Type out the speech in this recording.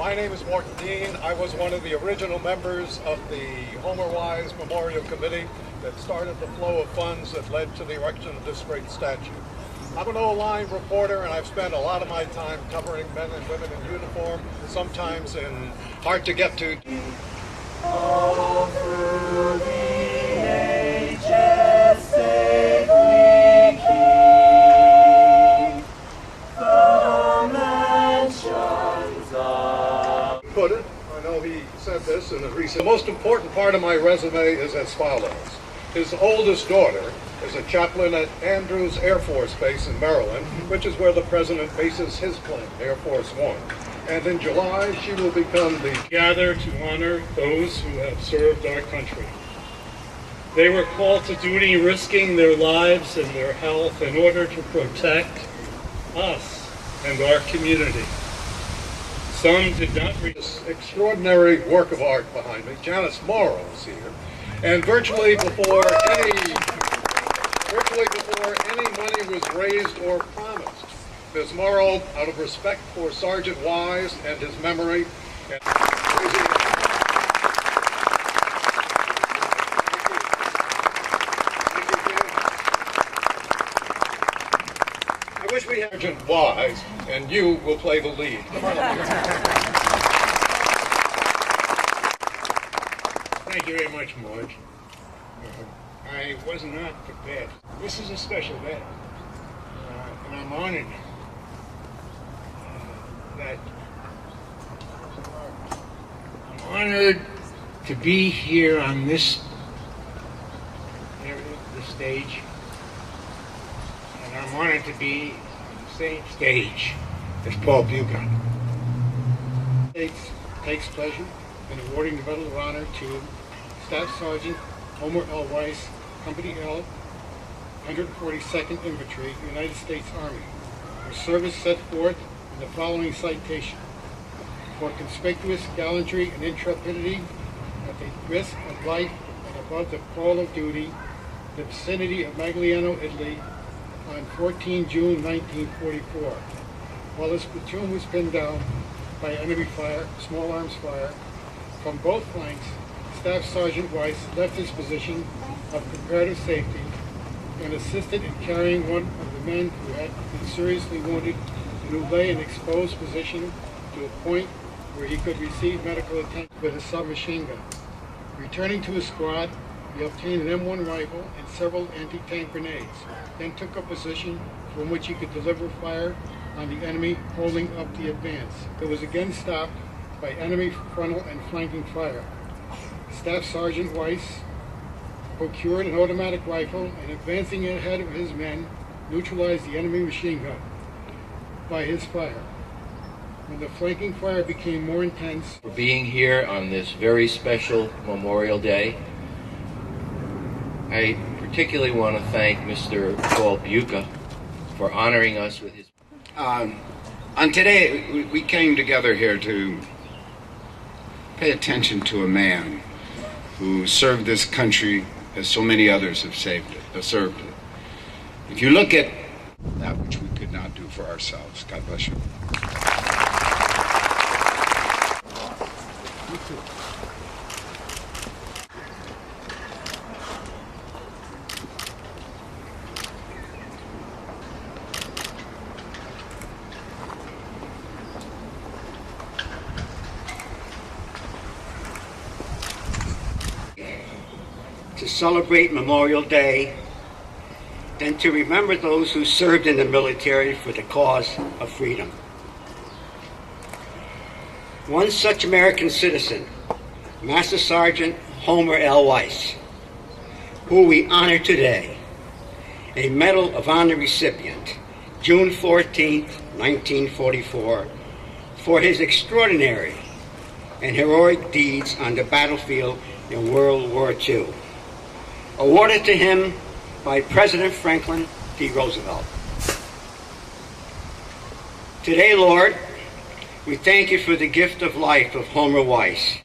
My name is Morton Dean. I was one of the original members of the Homer Wise Memorial Committee that started the flow of funds that led to the erection of this great statue. I'm an O-line reporter, and I've spent a lot of my time covering men and women in uniform, sometimes in hard-to-get-to. All through the ages safely keep the mansions of... Put it, I know he said this in a recent... The most important part of my resume is as follows. His oldest daughter is a chaplain at Andrews Air Force Base in Maryland, which is where the president bases his plane, Air Force One. And in July, she will become the... Gather to honor those who have served our country. They were called to duty risking their lives and their health in order to protect us and our community. Some did not reach this extraordinary work of art behind me. Janice Morrow is here. And virtually before any money was raised or promised, Ms. Morrow, out of respect for Sergeant Wise and his memory, I wish we had Sergeant Wise, and you will play the lead. Thank you very much, Marge. I was not prepared. This is a special day, and I'm honored to be here on this area, the stage, and I'm honored to be on the same stage as Paul Buchan. Takes pleasure in awarding the Medal of Honor to Staff Sergeant Homer L. Weiss, Company L, 142nd Infantry, United States Army, for service set forth in the following citation: for conspicuous gallantry and intrepidity at the risk of life and above the call of duty in the vicinity of Magliano, Italy, on 14 June 1944, while his platoon was pinned down by enemy fire, small arms fire, from both flanks. Staff Sergeant Weiss left his position of comparative safety and assisted in carrying one of the men who had been seriously wounded and who lay in exposed position to a point where he could receive medical attention with a submachine gun. Returning to his squad, he obtained an M1 rifle and several anti-tank grenades, then took a position from which he could deliver fire on the enemy holding up the advance. It was again stopped by enemy frontal and flanking fire. Staff Sergeant Weiss procured an automatic rifle and, advancing ahead of his men, neutralized the enemy machine gun by his fire. When the flanking fire became more intense... For being here on this very special Memorial Day, I particularly want to thank Mr. Paul Buchan for honoring us with his... On today, we came together here to pay attention to a man who served this country as so many others have served it. If you look at that which we could not do for ourselves, God bless you. You too. To celebrate Memorial Day, than to remember those who served in the military for the cause of freedom. One such American citizen, Master Sergeant Homer L. Weiss, who we honor today, a Medal of Honor recipient, June 14, 1944, for his extraordinary and heroic deeds on the battlefield in World War II. Awarded to him by President Franklin D. Roosevelt. Today, Lord, we thank you for the gift of life of Homer Weiss.